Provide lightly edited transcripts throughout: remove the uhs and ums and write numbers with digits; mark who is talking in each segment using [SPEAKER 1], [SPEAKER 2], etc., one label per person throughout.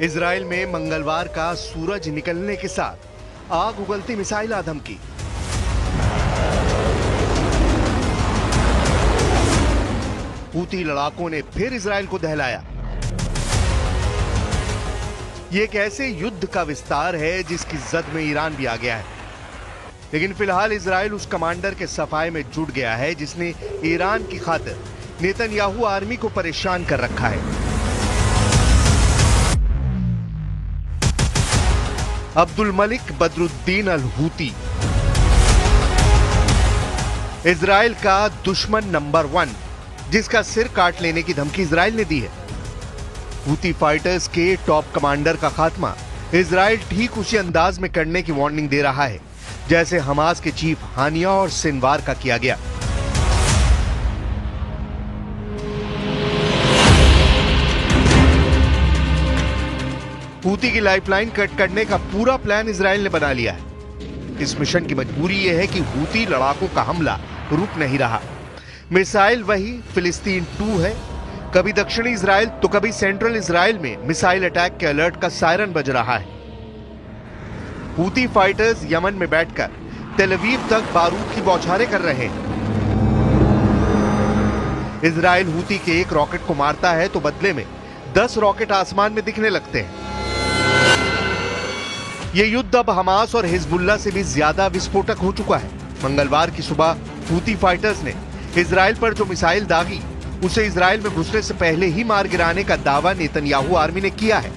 [SPEAKER 1] Israel में मंगलवार का सूरज निकलने के साथ आग उगलती मिसाइल आदम की। हूती लड़ाकों ने फिर इजराइल को दहलाया। यह एक ऐसे युद्ध का विस्तार है जिसकी जद में ईरान भी आ गया है, लेकिन फिलहाल इजराइल उस कमांडर के सफाए में जुट गया है जिसने ईरान की खातिर नेतन्याहू आर्मी को परेशान कर रखा है। Abdul Malik Badruddin al Houthi, Israel का दुश्मन नंबर 1, जिसका सिर काट लेने की धमकी इजराइल ने दी है। हूती फाइटर्स के टॉप कमांडर का खात्मा इजराइल ठीक उसी अंदाज में करने की वार्निंग दे रहा है जैसे हमास के चीफ हानिया और सिनवार का किया गया। हूती की लाइफलाइन कट करने का पूरा प्लान इजराइल ने बना लिया है। इस मिशन की मजबूरी यह है कि हूती लड़ाकों का हमला रुक नहीं रहा। मिसाइल वही फिलिस्तीन 2 है। कभी दक्षिणी इजराइल तो कभी सेंट्रल इजराइल में मिसाइल अटैक के अलर्ट का सायरन बज रहा है। हूती फाइटर्स यमन में बैठकर तेल अवीव तक बारूद की बौछारें कर रहे हैं। इजराइल हूती के एक रॉकेट को मारता है तो बदले में 10 रॉकेट आसमान में दिखने लगते हैं। यह युद्ध अब हमास और हिजबुल्लाह से भी ज्यादा विस्फोटक हो चुका है। मंगलवार की सुबह हूती फाइटर्स ने इजराइल पर जो मिसाइल दागी उसे इजराइल में घुसने से पहले ही मार गिराने का दावा नेतन्याहू आर्मी ने किया है।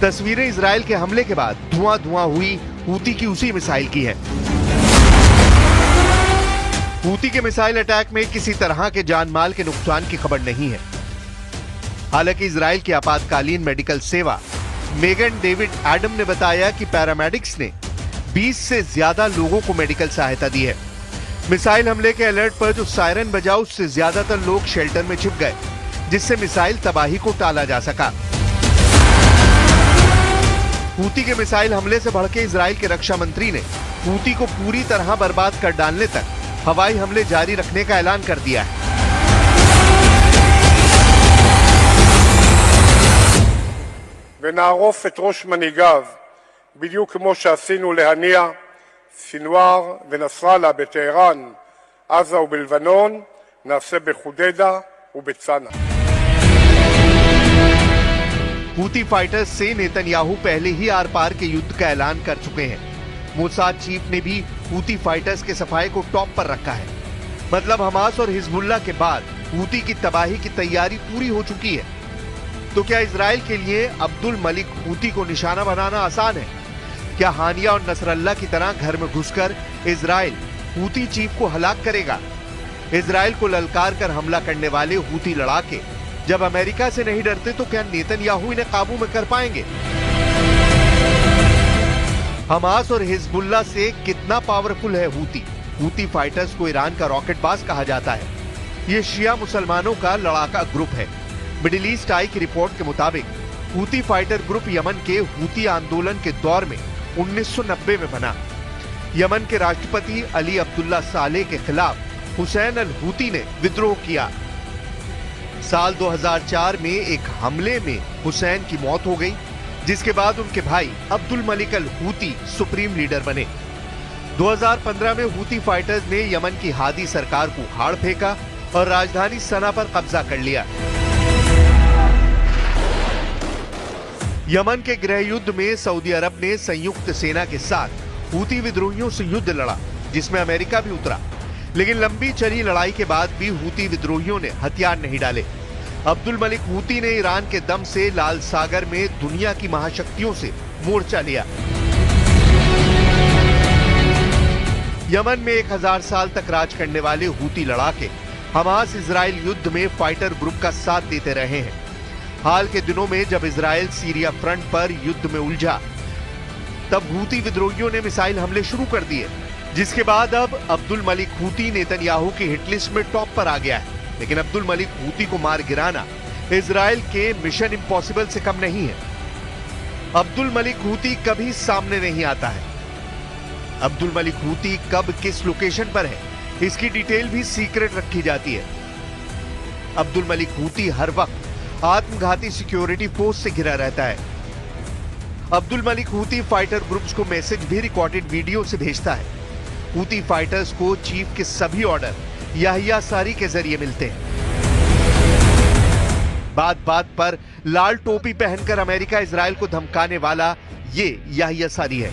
[SPEAKER 1] तस्वीरें इजराइल के हमले के बाद धुआं धुआं हुई हूती की उसी मिसाइल की है। हूती के मिसाइल अटैक में किसी तरह के जान माल के नुकसान की खबर नहीं है। हालांकि इजराइल की आपातकालीन मेडिकल सेवा मेगन डेविड एडम ने बताया कि पैरामेडिक्स ने 20 से ज्यादा लोगों को मेडिकल सहायता दी है। मिसाइल हमले के अलर्ट पर जो सायरन बजा उससे ज्यादातर लोग शेल्टर में छिप गए, जिससे मिसाइल तबाही को टाला जा सका। हूती के मिसाइल हमले से भड़के इजराइल के रक्षा मंत्री ने हूती को पूरी तरह बर्बाद कर डालने तक हवाई हमले जारी रखने का ऐलान कर दिया है।
[SPEAKER 2] ונערוף את ראש מנהיגיו בדיוק כמו שעשינו להניע סינואר ונסראללה בטהרן, עזה ובלבנון, נעשה בחודדה ובצנע।
[SPEAKER 1] हूती फाइटर्स से नेतन्याहू पहले ही आर पार के युद्ध का ऐलान कर चुके हैं। मोसाद चीफ ने भी हूती फाइटर्स के सफाए को टॉप पर रखा है। मतलब हमास और हिजबुल्लाह के बाद हूती की तबाही की तैयारी पूरी हो चुकी है। तो क्या इजराइल के लिए अब्दुल मलिक हूती को निशाना बनाना आसान है? क्या हानिया और नसरल्ला की तरह घर में घुसकर इजराइल हूती चीफ को हलाक करेगा? इजराइल को ललकार कर हमला करने वाले हूती लड़ाके जब अमेरिका से नहीं डरते तो क्या नेतन्याहू इन्हें काबू में कर पाएंगे? हमास और हिजबुल्लाह से कितना पावरफुल है हूती? हूती फाइटर्स को ईरान का रॉकेटबाज कहा जाता है। ये शिया मुसलमानों का लड़ाका ग्रुप है। मिडिल ईस्ट आई की रिपोर्ट के मुताबिक हूती फाइटर ग्रुप यमन के हूती आंदोलन के दौर में 1990 में बना। यमन के राष्ट्रपति अली अब्दुल्ला सालेह के खिलाफ हुसैन अल हूती ने विद्रोह किया। साल 2004 में एक हमले में हुसैन की मौत हो गई, जिसके बाद उनके भाई Abdul Malik al Houthi supreme leader बने। 2015 में हूती फाइटर्स ने यमन की हादी सरकार को उखाड़ फेंका और राजधानी सना पर कब्जा कर लिया। यमन के गृह युद्ध में सऊदी अरब ने संयुक्त सेना के साथ हूती विद्रोहियों से युद्ध लड़ा, जिसमें अमेरिका भी उतरा। लेकिन लंबी चली लड़ाई के बाद भी हूती विद्रोहियों ने हथियार नहीं डाले। अब्दुल मलिक हूती ने ईरान के दम से लाल सागर में दुनिया की महाशक्तियों से मोर्चा लिया। यमन में 1000 साल तक राज करने वाले हूती लड़ाके हमास इजराइल युद्ध में फाइटर ग्रुप का साथ देते रहे हैं। हाल के दिनों में जब इजराइल सीरिया फ्रंट पर युद्ध में उलझा, तब हूती विद्रोहियों ने मिसाइल हमले शुरू कर दिए, जिसके बाद अब अब्दुल मलिक हूती नेतन्याहू की हिटलिस्ट में टॉप पर आ गया है। लेकिन अब्दुल मलिक हूती को मार गिराना इजराइल के मिशन इम्पॉसिबल से कम नहीं है। अब्दुल मलिक हूती कभी सामने नहीं आता है। अब्दुल मलिक हूती कब किस लोकेशन पर है, इसकी डिटेल भी सीक्रेट रखी जाती है। अब्दुल मलिक हूती हर वक्त आत्मघाती सिक्योरिटी फोर्स से घिरा रहता है। Abdul Malik Houthi fighter groups को मैसेज भी रिकॉर्डेड वीडियो से भेजता है। हूती फाइटर्स को चीफ के सभी ऑर्डर याहिया सारी के जरिए मिलते हैं। बात बात पर लाल टोपी पहनकर अमेरिका इजराइल को धमकाने वाला ये याहिया सारी है।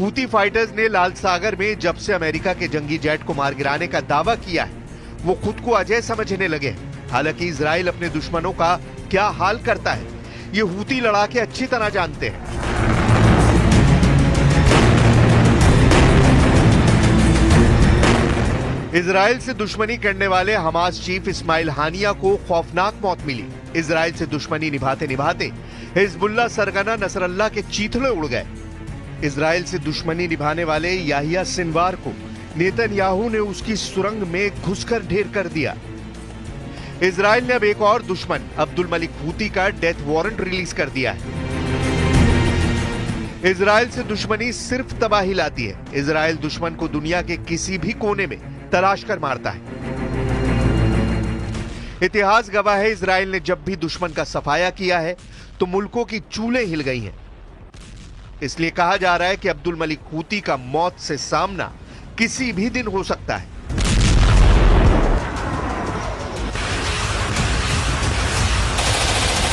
[SPEAKER 1] हूती फाइटर्स ने लाल सागर में जब से अमेरिका के जंगी जेट को मार गिराने का दावा किया है, वो खुद को अजय समझने लगे हैं। हालांकि इजराइल अपने दुश्मनों का क्या हाल करता है, ये हूती लड़ाके अच्छी तरह जानते हैं। इजराइल से दुश्मनी करने वाले हमास चीफ इस्माइल हानिया को खौफनाक मौत मिली। इजराइल से दुश्मनी निभाते निभाते हिजबुल्लाह सरगना नसरल्लाह के चीथड़े उड़ गए। इजराइल से दुश्मनी निभाने वाले याहिया सिनवार को नेतन्याहू ने उसकी सुरंग में घुसकर ढेर कर दिया। इजराइल ने अब एक और दुश्मन अब्दुल मलिक हूती का डेथ वारंट रिलीज कर दिया है। इजराइल से दुश्मनी सिर्फ तबाही लाती है। इजराइल दुश्मन को दुनिया के किसी भी कोने में तलाश कर मारता है। इतिहास गवाह है, इजराइल ने जब भी दुश्मन का सफाया किया है तो मुल्कों की चूलें हिल गई हैं। इसलिए कहा जा रहा है कि अब्दुल मलिक हूती का मौत से सामना किसी भी दिन हो सकता है।